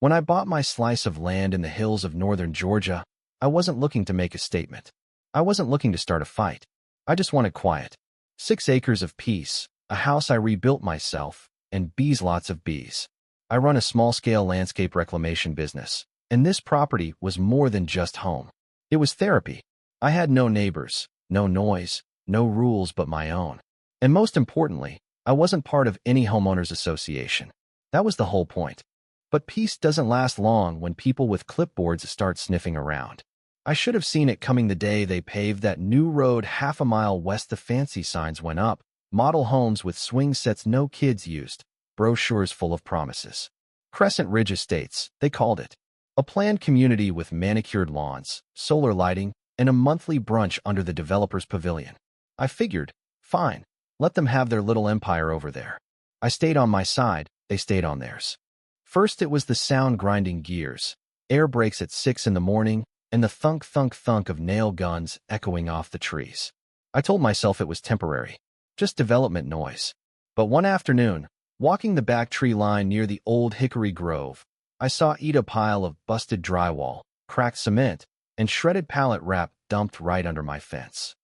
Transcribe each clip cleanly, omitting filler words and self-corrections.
When I bought my slice of land in the hills of northern Georgia, I wasn't looking to make a statement. I wasn't looking to start a fight. I just wanted quiet. 6 acres of peace, a house I rebuilt myself, and bees, lots of bees. I run a small-scale landscape reclamation business, and this property was more than just home. It was therapy. I had no neighbors, no noise, no rules but my own. And most importantly, I wasn't part of any homeowners association. That was the whole point. But peace doesn't last long when people with clipboards start sniffing around. I should have seen it coming the day they paved that new road half a mile west. The fancy signs went up, model homes with swing sets no kids used, brochures full of promises. Crescent Ridge Estates, they called it. A planned community with manicured lawns, solar lighting, and a monthly brunch under the developer's pavilion. I figured, fine, let them have their little empire over there. I stayed on my side, they stayed on theirs. First it was the sound grinding gears, air brakes at 6 in the morning, and the thunk thunk thunk of nail guns echoing off the trees. I told myself it was temporary, just development noise. But one afternoon, walking the back tree line near the old hickory grove, I saw a pile of busted drywall, cracked cement, and shredded pallet wrap dumped right under my fence.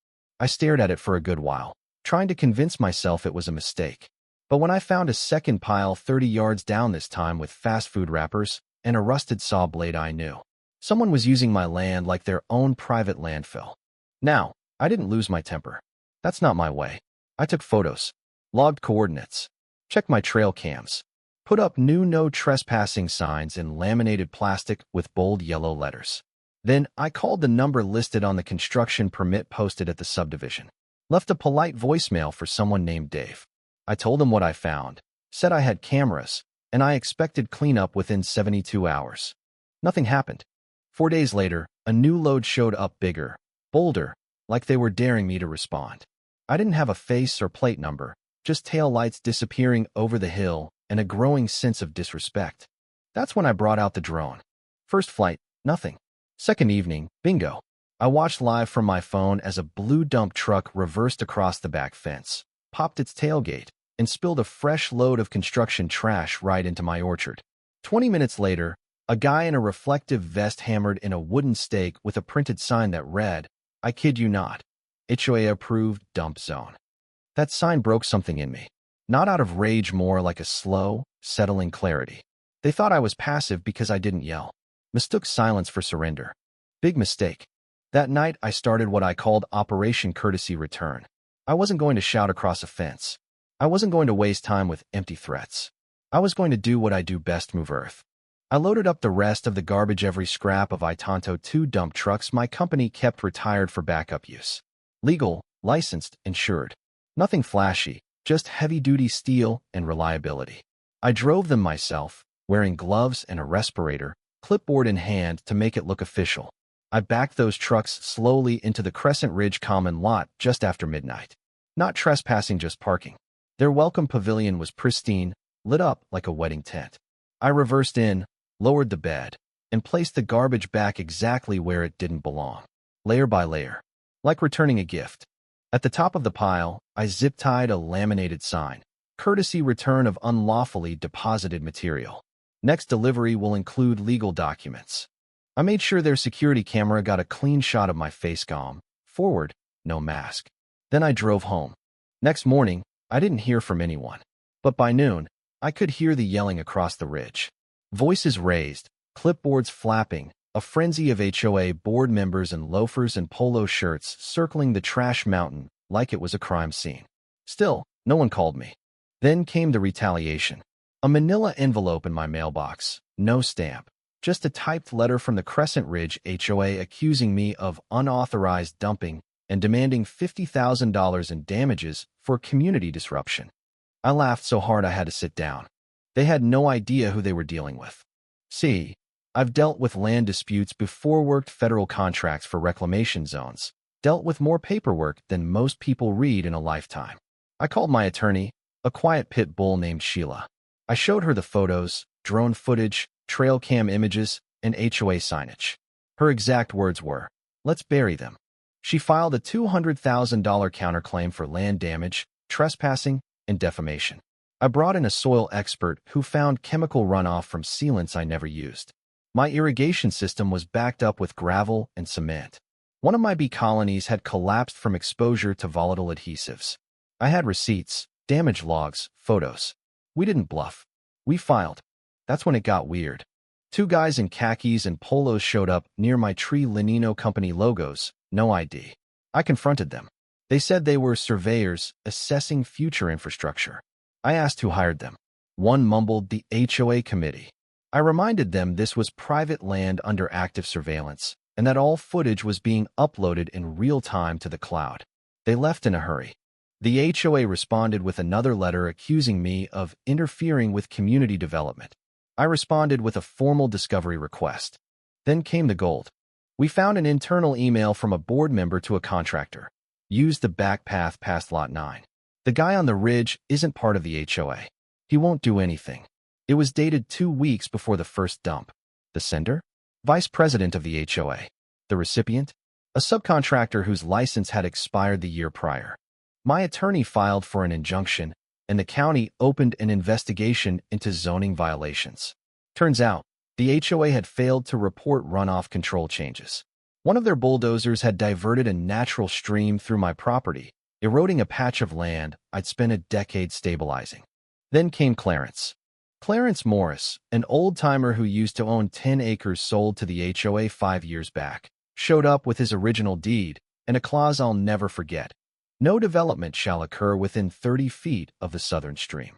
I stared at it for a good while, trying to convince myself it was a mistake. But when I found a second pile 30 yards down, this time with fast food wrappers and a rusted saw blade, I knew someone was using my land like their own private landfill. Now, I didn't lose my temper. That's not my way. I took photos, logged coordinates, checked my trail cams, put up new no trespassing signs in laminated plastic with bold yellow letters. Then I called the number listed on the construction permit posted at the subdivision, left a polite voicemail for someone named Dave. I told him what I found, said I had cameras, and I expected cleanup within 72 hours. Nothing happened. 4 days later, a new load showed up, bigger, bolder, like they were daring me to respond. I didn't have a face or plate number, just tail lights disappearing over the hill and a growing sense of disrespect. That's when I brought out the drone. First flight, nothing. Second evening, bingo. I watched live from my phone as a blue dump truck reversed across the back fence, popped its tailgate, and spilled a fresh load of construction trash right into my orchard. 20 minutes later, a guy in a reflective vest hammered in a wooden stake with a printed sign that read, I kid you not, HOA approved dump zone. That sign broke something in me. Not out of rage, more like a slow, settling clarity. They thought I was passive because I didn't yell. Mistook silence for surrender. Big mistake. That night, I started what I called Operation Courtesy Return. I wasn't going to shout across a fence. I wasn't going to waste time with empty threats. I was going to do what I do best, move earth. I loaded up the rest of the garbage, every scrap of Itonto 2 dump trucks my company kept retired for backup use. Legal, licensed, insured. Nothing flashy, just heavy-duty steel and reliability. I drove them myself, wearing gloves and a respirator, clipboard in hand to make it look official. I backed those trucks slowly into the Crescent Ridge common lot just after midnight. Not trespassing, just parking. Their welcome pavilion was pristine, lit up like a wedding tent. I reversed in, lowered the bed, and placed the garbage back exactly where it didn't belong, layer by layer, like returning a gift. At the top of the pile, I zip-tied a laminated sign, courtesy return of unlawfully deposited material. Next delivery will include legal documents. I made sure their security camera got a clean shot of my face, calm, forward, no mask. Then I drove home. Next morning, I didn't hear from anyone. But by noon, I could hear the yelling across the ridge. Voices raised, clipboards flapping, a frenzy of HOA board members in loafers and polo shirts circling the trash mountain like it was a crime scene. Still, no one called me. Then came the retaliation. A manila envelope in my mailbox, no stamp. Just a typed letter from the Crescent Ridge HOA accusing me of unauthorized dumping and demanding $50,000 in damages for community disruption. I laughed so hard I had to sit down. They had no idea who they were dealing with. See, I've dealt with land disputes before, worked federal contracts for reclamation zones, dealt with more paperwork than most people read in a lifetime. I called my attorney, a quiet pit bull named Sheila. I showed her the photos, drone footage, trail cam images, and HOA signage. Her exact words were, let's bury them. She filed a $200,000 counterclaim for land damage, trespassing, and defamation. I brought in a soil expert who found chemical runoff from sealants I never used. My irrigation system was backed up with gravel and cement. One of my bee colonies had collapsed from exposure to volatile adhesives. I had receipts, damage logs, photos. We didn't bluff. We filed. That's when it got weird. Two guys in khakis and polos showed up near my Tree Lenino Company logos, no ID. I confronted them. They said they were surveyors assessing future infrastructure. I asked who hired them. One mumbled the HOA committee. I reminded them this was private land under active surveillance, and that all footage was being uploaded in real time to the cloud. They left in a hurry. The HOA responded with another letter accusing me of interfering with community development. I responded with a formal discovery request. Then came the gold. We found an internal email from a board member to a contractor. Use the back path past Lot 9. The guy on the ridge isn't part of the HOA. He won't do anything. It was dated 2 weeks before the first dump. The sender? Vice president of the HOA. The recipient? A subcontractor whose license had expired the year prior. My attorney filed for an injunction, and the county opened an investigation into zoning violations. Turns out, the HOA had failed to report runoff control changes. One of their bulldozers had diverted a natural stream through my property, eroding a patch of land I'd spent a decade stabilizing. Then came Clarence. Clarence Morris, an old-timer who used to own 10 acres sold to the HOA 5 years back, showed up with his original deed and a clause I'll never forget. No development shall occur within 30 feet of the southern stream.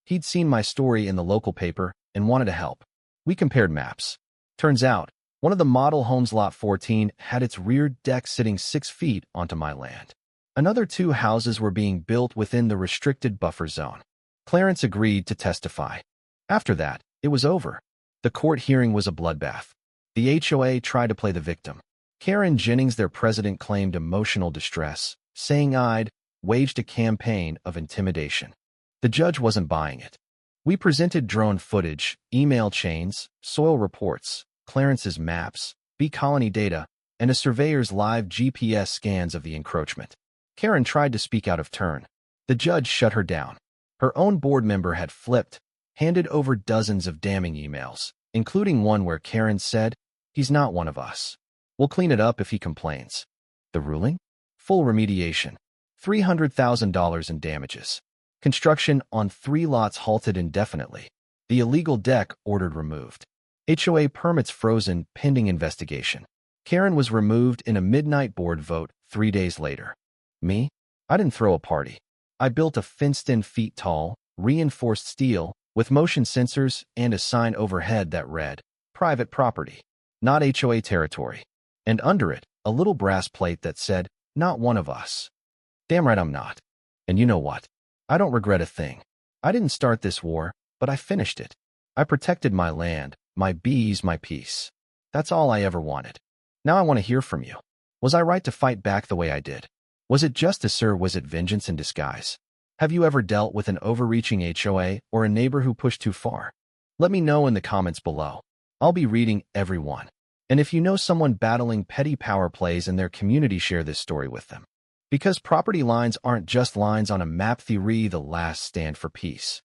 He'd seen my story in the local paper and wanted to help. We compared maps. Turns out, one of the model homes Lot 14 had its rear deck sitting 6 feet onto my land. Another 2 houses were being built within the restricted buffer zone. Clarence agreed to testify. After that, it was over. The court hearing was a bloodbath. The HOA tried to play the victim. Karen Jennings, their president, claimed emotional distress, saying I'd waged a campaign of intimidation. The judge wasn't buying it. We presented drone footage, email chains, soil reports, Clarence's maps, bee colony data, and a surveyor's live GPS scans of the encroachment. Karen tried to speak out of turn. The judge shut her down. Her own board member had flipped, handed over dozens of damning emails, including one where Karen said, "He's not one of us. We'll clean it up if he complains." The ruling? Full remediation. $300,000 in damages. Construction on 3 lots halted indefinitely. The illegal deck ordered removed. HOA permits frozen pending investigation. Karen was removed in a midnight board vote 3 days later. Me? I didn't throw a party. I built a fenced-in feet-tall, reinforced steel, with motion sensors and a sign overhead that read, "Private property, not HOA territory." And under it, a little brass plate that said, "Not one of us." Damn right I'm not. And you know what? I don't regret a thing. I didn't start this war, but I finished it. I protected my land, my bees, my peace. That's all I ever wanted. Now I want to hear from you. Was I right to fight back the way I did? Was it justice or was it vengeance in disguise? Have you ever dealt with an overreaching HOA or a neighbor who pushed too far? Let me know in the comments below. I'll be reading every one. And if you know someone battling petty power plays in their community, share this story with them. Because property lines aren't just lines on a map, the last stand for peace.